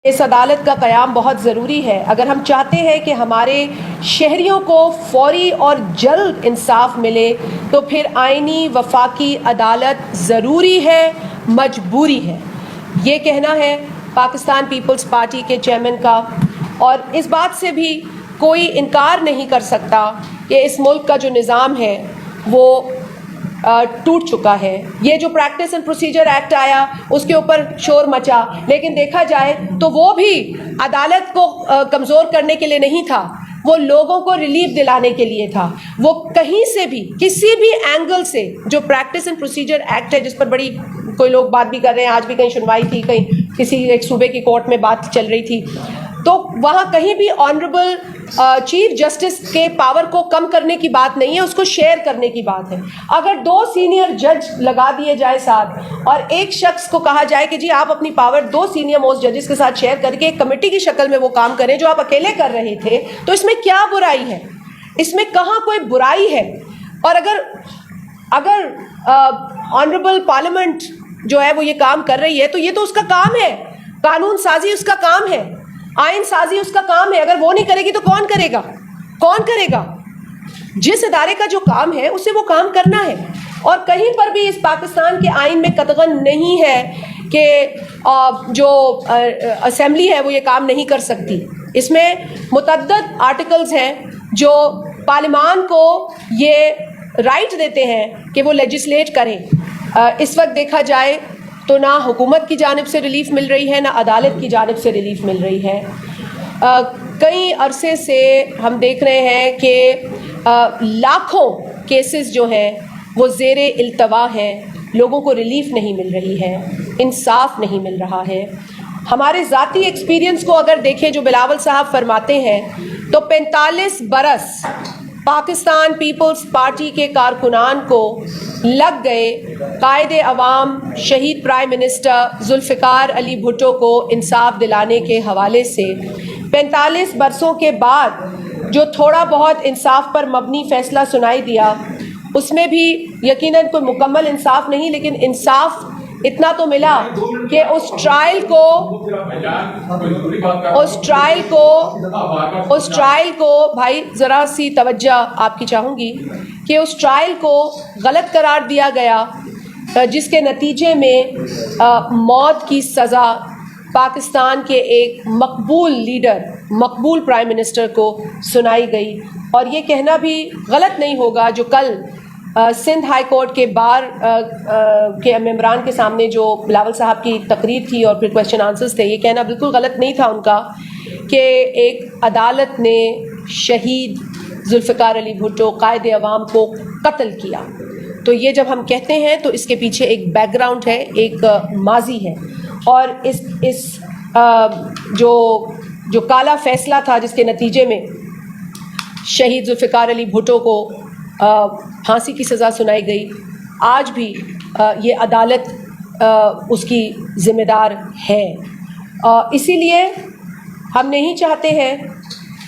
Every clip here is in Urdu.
اس عدالت کا قیام بہت ضروری ہے اگر ہم چاہتے ہیں کہ ہمارے شہریوں کو فوری اور جلد انصاف ملے تو پھر آئینی وفاقی عدالت ضروری ہے، مجبوری ہے۔ یہ کہنا ہے پاکستان پیپلز پارٹی کے چیئرمین کا، اور اس بات سے بھی کوئی انکار نہیں کر سکتا کہ اس ملک کا جو نظام ہے وہ ٹوٹ چکا ہے۔ یہ جو پریکٹس اینڈ پروسیجر ایکٹ آیا اس کے اوپر شور مچا، لیکن دیکھا جائے تو وہ بھی عدالت کو کمزور کرنے کے لیے نہیں تھا، وہ لوگوں کو ریلیف دلانے کے لیے تھا۔ وہ کہیں سے بھی کسی بھی اینگل سے جو پریکٹس اینڈ پروسیجر ایکٹ ہے، جس پر بڑی کوئی لوگ بات بھی کر رہے ہیں، آج بھی کہیں سنوائی تھی، کہیں کسی ایک صوبے کی کورٹ میں بات چل رہی تھی، تو وہاں کہیں بھی آنریبل چیف جسٹس کے پاور کو کم کرنے کی بات نہیں ہے، اس کو شیئر کرنے کی بات ہے۔ اگر 2 سینئر جج لگا دیے جائے ساتھ اور ایک شخص کو کہا جائے کہ جی آپ اپنی پاور 2 سینئر موسٹ ججز کے ساتھ شیئر کر کے ایک کمیٹی کی شکل میں وہ کام کریں جو آپ اکیلے کر رہے تھے، تو اس میں کیا برائی ہے؟ اس میں کہاں کوئی برائی ہے؟ اور اگر آنریبل پارلیمنٹ جو ہے وہ یہ کام کر رہی ہے تو یہ تو اس کا کام ہے، قانون سازی اس کا کام ہے، آئین سازی اس کا کام ہے۔ اگر وہ نہیں کرے گی تو کون کرے گا؟ کون کرے گا؟ جس ادارے کا جو کام ہے اسے وہ کام کرنا ہے، اور کہیں پر بھی اس پاکستان کے آئین میں قطعاً نہیں ہے کہ جو اسمبلی ہے وہ یہ کام نہیں کر سکتی۔ اس میں متعدد آرٹیکلز ہیں جو پارلیمان کو یہ رائٹ دیتے ہیں کہ وہ لیجسلیٹ کریں۔ اس وقت دیکھا جائے تو نہ حکومت کی جانب سے ریلیف مل رہی ہے، نہ عدالت کی جانب سے ریلیف مل رہی ہے۔ کئی عرصے سے ہم دیکھ رہے ہیں کہ لاکھوں کیسز جو ہیں وہ زیر التوا ہیں، لوگوں کو ریلیف نہیں مل رہی ہے، انصاف نہیں مل رہا ہے۔ ہمارے ذاتی ایکسپیرینس کو اگر دیکھیں جو بلاول صاحب فرماتے ہیں تو 45 برس پاکستان پیپلز پارٹی کے کارکنان کو لگ گئے قائد عوام شہید پرائم منسٹر ذوالفقار علی بھٹو کو انصاف دلانے کے حوالے سے۔ 45 برسوں کے بعد جو تھوڑا بہت انصاف پر مبنی فیصلہ سنائی دیا، اس میں بھی یقیناً کوئی مکمل انصاف نہیں، لیکن انصاف اتنا تو ملا کہ اس ٹرائل کو بھائی ذرا سی توجہ آپ کی چاہوں گی کہ اس ٹرائل کو غلط قرار دیا گیا، جس کے نتیجے میں موت کی سزا پاکستان کے ایک مقبول لیڈر، مقبول پرائم منسٹر کو سنائی گئی۔ اور یہ کہنا بھی غلط نہیں ہوگا، جو کل سندھ ہائی کورٹ کے بار کے ممبران کے سامنے جو بلاول صاحب کی تقریر تھی اور پھر کویسچن آنسرز تھے، یہ کہنا بالکل غلط نہیں تھا ان کا کہ ایک عدالت نے شہید ذوالفقار علی بھٹو قائد عوام کو قتل کیا۔ تو یہ جب ہم کہتے ہیں تو اس کے پیچھے ایک بیک گراؤنڈ ہے، ایک ماضی ہے، اور اس جو کالا فیصلہ تھا جس کے نتیجے میں شہید ذوالفقار علی بھٹو کو پھانسی کی سزا سنائی گئی، آج بھی یہ عدالت اس کی ذمہ دار ہے۔ اسی لیے ہم نہیں چاہتے ہیں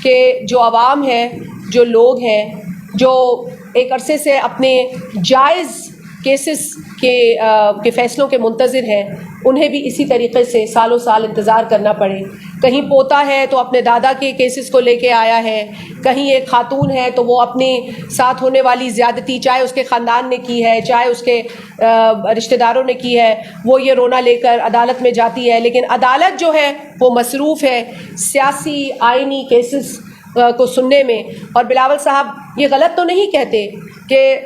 کہ جو عوام ہے، جو لوگ ہیں جو ایک عرصے سے اپنے جائز کیسز کے فیصلوں کے منتظر ہیں، انہیں بھی اسی طریقے سے سالوں سال انتظار کرنا پڑے۔ کہیں پوتا ہے تو اپنے دادا کے کیسز کو لے کے آیا ہے، کہیں ایک خاتون ہے تو وہ اپنے ساتھ ہونے والی زیادتی چاہے اس کے خاندان نے کی ہے، چاہے اس کے رشتہ داروں نے کی ہے، وہ یہ رونا لے کر عدالت میں جاتی ہے، لیکن عدالت جو ہے وہ مصروف ہے سیاسی آئینی کیسز کو سننے میں۔ اور بلاول صاحب یہ غلط تو نہیں کہتے کہ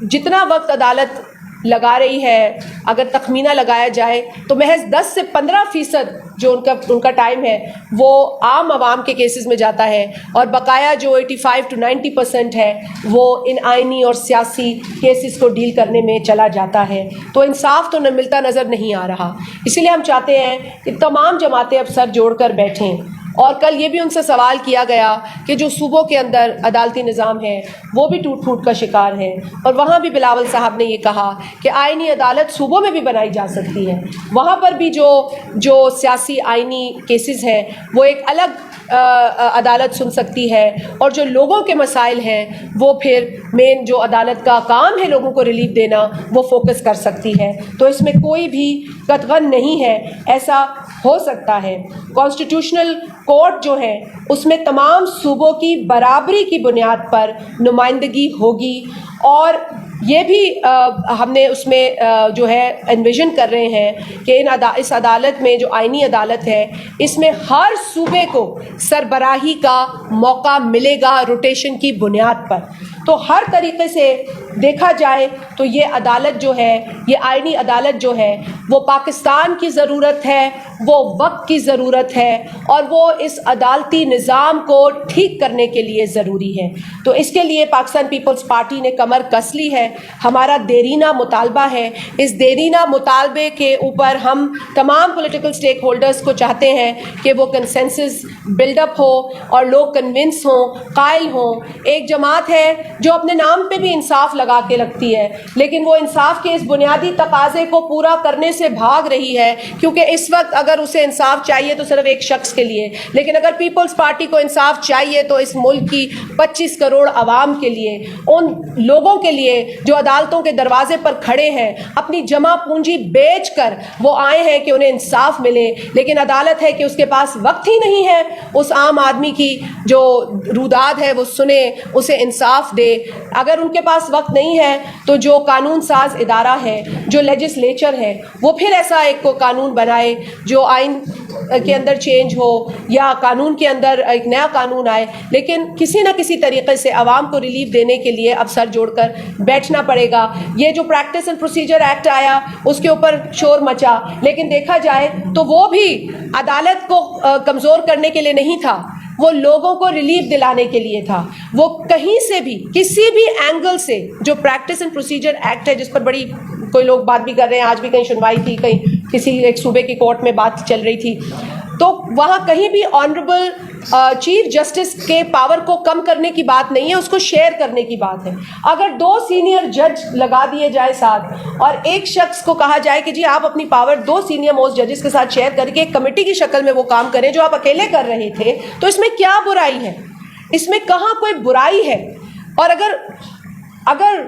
جتنا وقت عدالت لگا رہی ہے، اگر تخمینہ لگایا جائے تو محض 10 سے 15% جو ان کا ٹائم ہے وہ عام عوام کے کیسز میں جاتا ہے، اور بقایا جو 85 to 90% ہے وہ ان آئینی اور سیاسی کیسز کو ڈیل کرنے میں چلا جاتا ہے۔ تو انصاف تو ملتا نظر نہیں آ رہا۔ اسی لیے ہم چاہتے ہیں کہ تمام جماعتیں اب سر جوڑ کر بیٹھیں اور کل یہ بھی ان سے سوال کیا گیا کہ جو صوبوں کے اندر عدالتی نظام ہے وہ بھی ٹوٹ پھوٹ کا شکار ہے، اور وہاں بھی بلاول صاحب نے یہ کہا کہ آئینی عدالت صوبوں میں بھی بنائی جا سکتی ہے، وہاں پر بھی جو سیاسی آئینی کیسز ہیں وہ ایک الگ عدالت سن سکتی ہے، اور جو لوگوں کے مسائل ہیں وہ پھر مین جو عدالت کا کام ہے لوگوں کو ریلیف دینا وہ فوکس کر سکتی ہے۔ تو اس میں کوئی بھی قطغن نہیں ہے، ایسا ہو سکتا ہے۔ کانسٹیٹیوشنل کورٹ جو ہے اس میں تمام صوبوں کی برابری کی بنیاد پر نمائندگی ہوگی، اور یہ بھی ہم نے اس میں جو ہے انویژن کر رہے ہیں کہ اس عدالت میں جو آئینی عدالت ہے اس میں ہر صوبے کو سربراہی کا موقع ملے گا روٹیشن کی بنیاد پر۔ تو ہر طریقے سے دیکھا جائے تو یہ عدالت جو ہے، یہ آئینی عدالت جو ہے وہ پاکستان کی ضرورت ہے، وہ وقت کی ضرورت ہے، اور وہ اس عدالتی نظام کو ٹھیک کرنے کے لیے ضروری ہے۔ تو اس کے لیے پاکستان پیپلز پارٹی نے کمر کس لی ہے، ہمارا دیرینہ مطالبہ ہے۔ اس دیرینہ مطالبے کے اوپر ہم تمام پولیٹیکل سٹیک ہولڈرز کو چاہتے ہیں کہ وہ کنسنسس بلڈ اپ ہو اور لوگ کنونس ہوں، قائل ہوں۔ ایک جماعت ہے جو اپنے نام پہ بھی انصاف لگا کے رکھتی ہے، لیکن وہ انصاف کے اس بنیادی تقاضے کو پورا کرنے سے بھاگ رہی ہے، کیونکہ اس وقت اگر اسے انصاف چاہیے تو صرف ایک شخص کے لیے، لیکن اگر پیپلز پارٹی کو انصاف چاہیے تو اس ملک کی 25 کروڑ عوام کے لیے، ان لوگوں کے لیے جو عدالتوں کے دروازے پر کھڑے ہیں، اپنی جمع پونجی بیچ کر وہ آئے ہیں کہ انہیں انصاف ملے، لیکن عدالت ہے کہ اس کے پاس وقت ہی نہیں ہے اس عام آدمی کی جو روداد ہے وہ سنے، اسے انصاف دے۔ اگر ان کے پاس وقت نہیں ہے تو جو قانون ساز ادارہ ہے، جو لیجسلیچر ہے، وہ پھر ایسا ایک کو قانون بنائے جو آئین کے اندر چینج ہو یا قانون کے اندر ایک نیا قانون آئے، لیکن کسی نہ کسی طریقے سے عوام کو ریلیف دینے کے لیے اب سر جوڑ کر بیٹھنا پڑے گا۔ یہ جو پریکٹس اینڈ پروسیجر ایکٹ آیا اس کے اوپر شور مچا، لیکن دیکھا جائے تو وہ بھی عدالت کو کمزور کرنے کے لیے نہیں تھا، وہ لوگوں کو ریلیف دلانے کے لیے تھا۔ وہ کہیں سے بھی کسی بھی اینگل سے جو پریکٹس اینڈ پروسیجر ایکٹ ہے، جس پر بڑی کوئی لوگ بات بھی کر رہے ہیں، آج بھی کہیں سنوائی تھی، کہیں کسی ایک صوبے کی کورٹ میں بات چل رہی تھی، تو وہاں کہیں بھی آنریبل چیف جسٹس کے پاور کو کم کرنے کی بات نہیں ہے، اس کو شیئر کرنے کی بات ہے۔ اگر 2 سینئر جج لگا دیے جائے ساتھ اور ایک شخص کو کہا جائے کہ جی آپ اپنی پاور 2 سینئر موسٹ ججز کے ساتھ شیئر کر کے ایک کمیٹی کی شکل میں وہ کام کریں جو آپ اکیلے کر رہے تھے، تو اس میں کیا برائی ہے؟ اس میں کہاں کوئی برائی ہے؟ اور اگر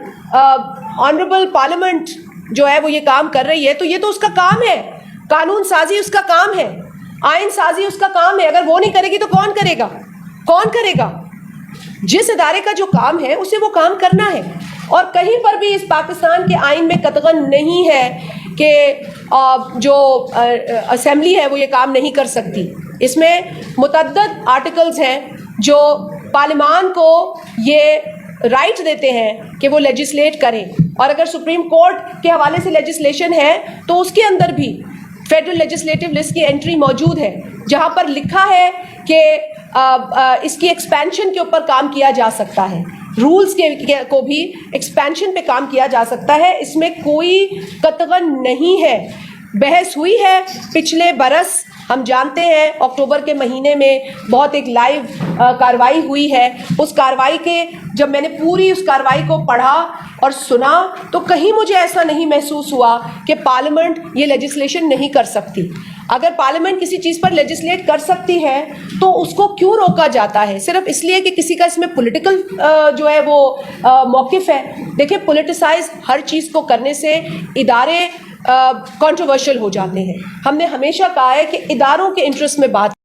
آنریبل پارلیمنٹ جو ہے وہ یہ کام کر رہی ہے تو یہ تو اس کا کام ہے، قانون سازی اس کا کام ہے، آئین سازی اس کا کام ہے۔ اگر وہ نہیں کرے گی تو کون کرے گا؟ کون کرے گا؟ جس ادارے کا جو کام ہے اسے وہ کام کرنا ہے، اور کہیں پر بھی اس پاکستان کے آئین میں قطعاً نہیں ہے کہ جو اسمبلی ہے وہ یہ کام نہیں کر سکتی۔ اس میں متعدد آرٹیکلز ہیں جو پارلیمان کو یہ رائٹ دیتے ہیں کہ وہ لیجسلیٹ کریں، اور اگر سپریم کورٹ کے حوالے سے لیجسلیشن ہے تو اس کے اندر بھی فیڈرل لیجسلیٹو لسٹ کی انٹری موجود ہے جہاں پر لکھا ہے کہ اس کی ایکسپینشن کے اوپر کام کیا جا سکتا ہے، رولز کو بھی ایکسپینشن پہ کام کیا جا سکتا ہے۔ اس میں کوئی قطعاً نہیں ہے۔ بحث ہوئی ہے پچھلے برس، ہم جانتے ہیں اکتوبر کے مہینے میں بہت ایک لائیو کارروائی ہوئی ہے۔ اس کارروائی کے جب میں نے پوری اس کارروائی کو پڑھا اور سنا تو کہیں مجھے ایسا نہیں محسوس ہوا کہ پارلیمنٹ یہ لیجسلیشن نہیں کر سکتی۔ اگر پارلیمنٹ کسی چیز پر لیجسلیٹ کر سکتی ہے تو اس کو کیوں روکا جاتا ہے؟ صرف اس لیے کہ کسی کا اس میں پولیٹیکل جو ہے وہ موقف ہے۔ دیکھیں، پولیٹیسائز ہر چیز کو کرنے سے ادارے کنٹروورشل ہو جاتے ہیں۔ ہم نے ہمیشہ کہا ہے کہ اداروں کے انٹرسٹ میں بات